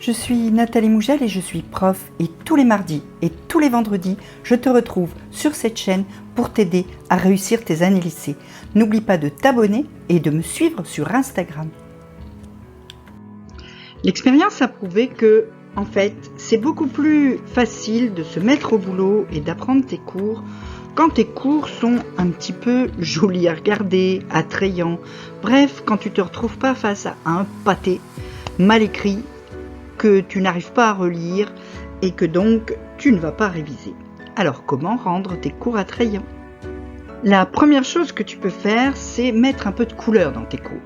Je suis Nathalie Mougel et je suis prof et tous les mardis et tous les vendredis, je te retrouve sur cette chaîne pour t'aider à réussir tes années lycée. N'oublie pas de t'abonner et de me suivre sur Instagram. L'expérience a prouvé que, en fait, c'est beaucoup plus facile de se mettre au boulot et d'apprendre tes cours quand tes cours sont un petit peu jolis à regarder, attrayants. Bref, quand tu te retrouves pas face à un pâté mal écrit que tu n'arrives pas à relire et que donc tu ne vas pas réviser. Alors comment rendre tes cours attrayants? La première chose que tu peux faire, c'est mettre un peu de couleur dans tes cours.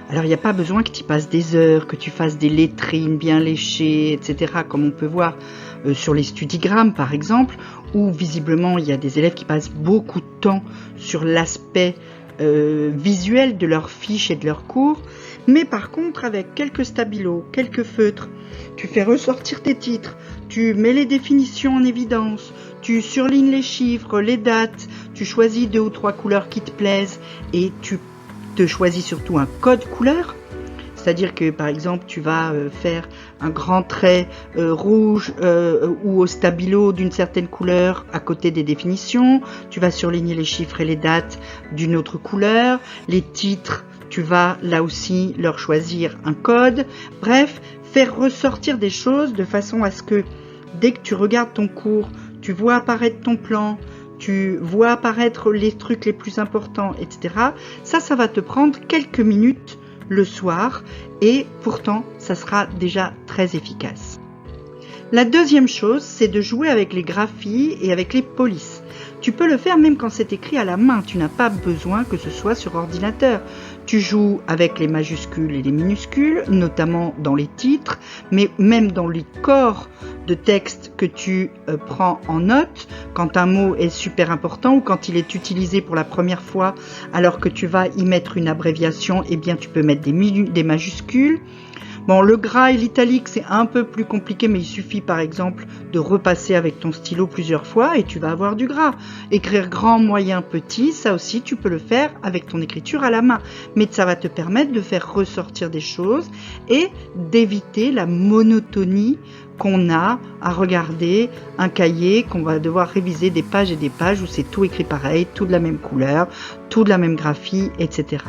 Alors il n'y a pas besoin que tu y passes des heures, que tu fasses des lettrines bien léchées, etc. comme on peut voir sur les studigrammes par exemple, où visiblement il y a des élèves qui passent beaucoup de temps sur l'aspect visuel de leurs fiches et de leurs cours. Mais par contre, avec quelques stabilos, quelques feutres, tu fais ressortir tes titres, tu mets les définitions en évidence, tu surlignes les chiffres, les dates, tu choisis 2 ou 3 couleurs qui te plaisent et tu te choisis surtout un code couleur. C'est-à-dire que par exemple, tu vas faire un grand trait rouge ou au stabilo d'une certaine couleur à côté des définitions. Tu vas surligner les chiffres et les dates d'une autre couleur. Les titres, tu vas là aussi leur choisir un code. Bref, faire ressortir des choses de façon à ce que dès que tu regardes ton cours, tu vois apparaître ton plan, tu vois apparaître les trucs les plus importants, etc. Ça va te prendre quelques minutes le soir et pourtant ça sera déjà très efficace. La deuxième chose, c'est de jouer avec les graphies et avec les polices. Tu peux le faire même quand c'est écrit à la main, tu n'as pas besoin que ce soit sur ordinateur. Tu joues avec les majuscules et les minuscules, notamment dans les titres, mais même dans les corps de texte que tu prends en note, quand un mot est super important ou quand il est utilisé pour la première fois, alors que tu vas y mettre une abréviation, eh bien tu peux mettre des majuscules. Bon, le gras et l'italique, c'est un peu plus compliqué, mais il suffit par exemple de repasser avec ton stylo plusieurs fois et tu vas avoir du gras. Écrire grand, moyen, petit, ça aussi tu peux le faire avec ton écriture à la main. Mais ça va te permettre de faire ressortir des choses et d'éviter la monotonie qu'on a à regarder un cahier, qu'on va devoir réviser des pages et des pages où c'est tout écrit pareil, tout de la même couleur, tout de la même graphie, etc.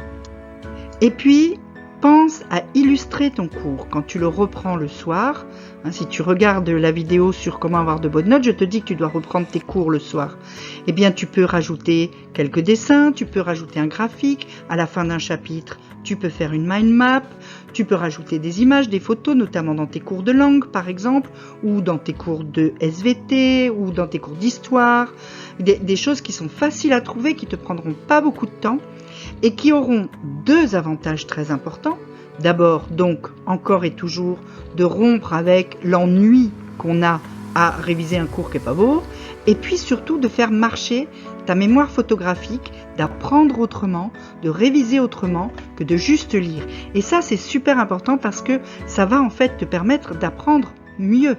Et puis, pense à illustrer ton cours quand tu le reprends le soir. Si tu regardes la vidéo sur comment avoir de bonnes notes, je te dis que tu dois reprendre tes cours le soir. Eh bien, tu peux rajouter quelques dessins, tu peux rajouter un graphique. À la fin d'un chapitre, tu peux faire une mind map. Tu peux rajouter des images, des photos, notamment dans tes cours de langue, par exemple, ou dans tes cours de SVT, ou dans tes cours d'histoire. Des choses qui sont faciles à trouver, qui te prendront pas beaucoup de temps et qui auront 2 avantages très importants. D'abord, donc, encore et toujours, de rompre avec l'ennui qu'on a à réviser un cours qui n'est pas beau, et puis surtout de faire marcher ta mémoire photographique, d'apprendre autrement, de réviser autrement que de juste lire. Et ça, c'est super important parce que ça va en fait te permettre d'apprendre mieux.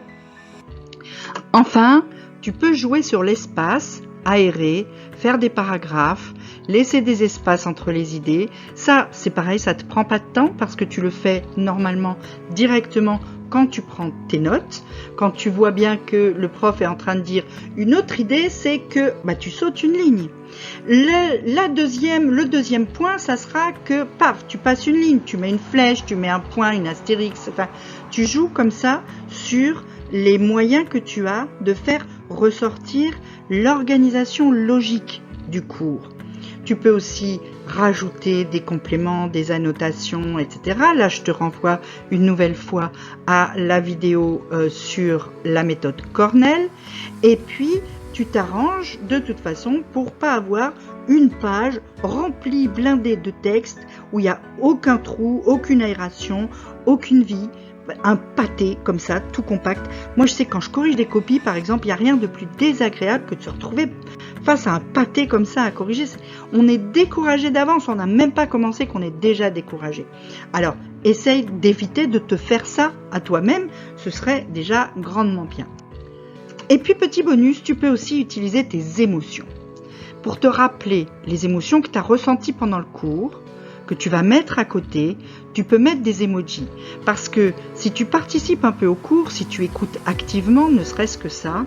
Enfin, tu peux jouer sur l'espace, aérer, faire des paragraphes, laisser des espaces entre les idées. Ça, c'est pareil, ça te prend pas de temps parce que tu le fais normalement directement quand tu prends tes notes. Quand tu vois bien que le prof est en train de dire une autre idée, c'est que tu sautes une ligne. Le deuxième point, ça sera que paf, tu passes une ligne, tu mets une flèche, tu mets un point, une astérix, enfin, tu joues comme ça sur les moyens que tu as de faire ressortir l'organisation logique du cours. Tu peux aussi rajouter des compléments, des annotations, etc. Là, je te renvoie une nouvelle fois à la vidéo sur la méthode Cornell. Et puis, tu t'arranges de toute façon pour pas avoir une page remplie, blindée de texte où il n'y a aucun trou, aucune aération, aucune vie. Un pâté comme ça, tout compact. Moi, je sais quand je corrige des copies, par exemple, il n'y a rien de plus désagréable que de se retrouver face à un pâté comme ça à corriger. On est découragé d'avance, on n'a même pas commencé qu'on est déjà découragé. Alors, essaye d'éviter de te faire ça à toi-même, ce serait déjà grandement bien. Et puis, petit bonus, tu peux aussi utiliser tes émotions pour te rappeler les émotions que tu as ressenties pendant le cours, que tu vas mettre à côté, tu peux mettre des emojis. Parce que si tu participes un peu au cours, si tu écoutes activement, ne serait-ce que ça,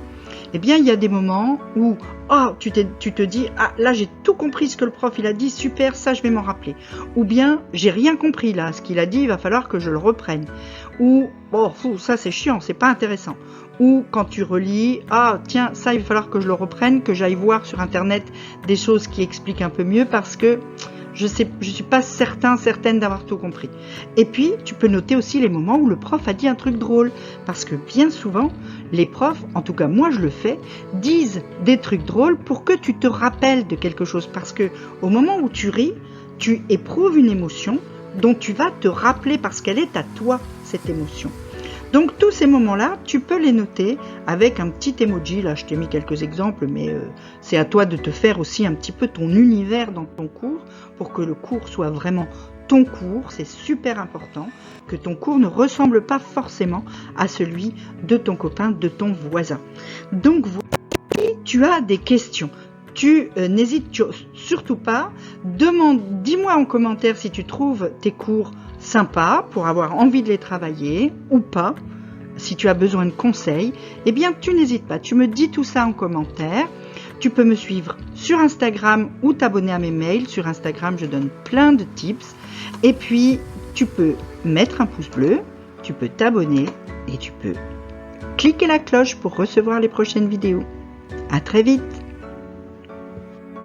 eh bien, il y a des moments où tu te dis « Ah, là, j'ai tout compris ce que le prof il a dit, super, ça, je vais m'en rappeler. » Ou bien « J'ai rien compris là, ce qu'il a dit, il va falloir que je le reprenne. » Ou « Oh, ça, c'est chiant, c'est pas intéressant. » Ou quand tu relis « Ah, tiens, ça, il va falloir que je le reprenne, que j'aille voir sur Internet des choses qui expliquent un peu mieux parce que je suis pas certaine d'avoir tout compris. » Et puis, tu peux noter aussi les moments où le prof a dit un truc drôle. Parce que bien souvent, les profs, en tout cas moi je le fais, disent des trucs drôles pour que tu te rappelles de quelque chose. Parce que au moment où tu ris, tu éprouves une émotion dont tu vas te rappeler parce qu'elle est à toi, cette émotion. Donc tous ces moments-là, tu peux les noter avec un petit emoji. Là, je t'ai mis quelques exemples, mais c'est à toi de te faire aussi un petit peu ton univers dans ton cours pour que le cours soit vraiment ton cours. C'est super important que ton cours ne ressemble pas forcément à celui de ton copain, de ton voisin. Donc, si tu as des questions, tu n'hésites surtout pas. Dis-moi en commentaire si tu trouves tes cours sympas pour avoir envie de les travailler ou pas. Si tu as besoin de conseils, eh bien tu n'hésites pas. Tu me dis tout ça en commentaire. Tu peux me suivre sur Instagram ou t'abonner à mes mails. Sur Instagram, je donne plein de tips. Et puis, tu peux mettre un pouce bleu, tu peux t'abonner et tu peux cliquer la cloche pour recevoir les prochaines vidéos. À très vite!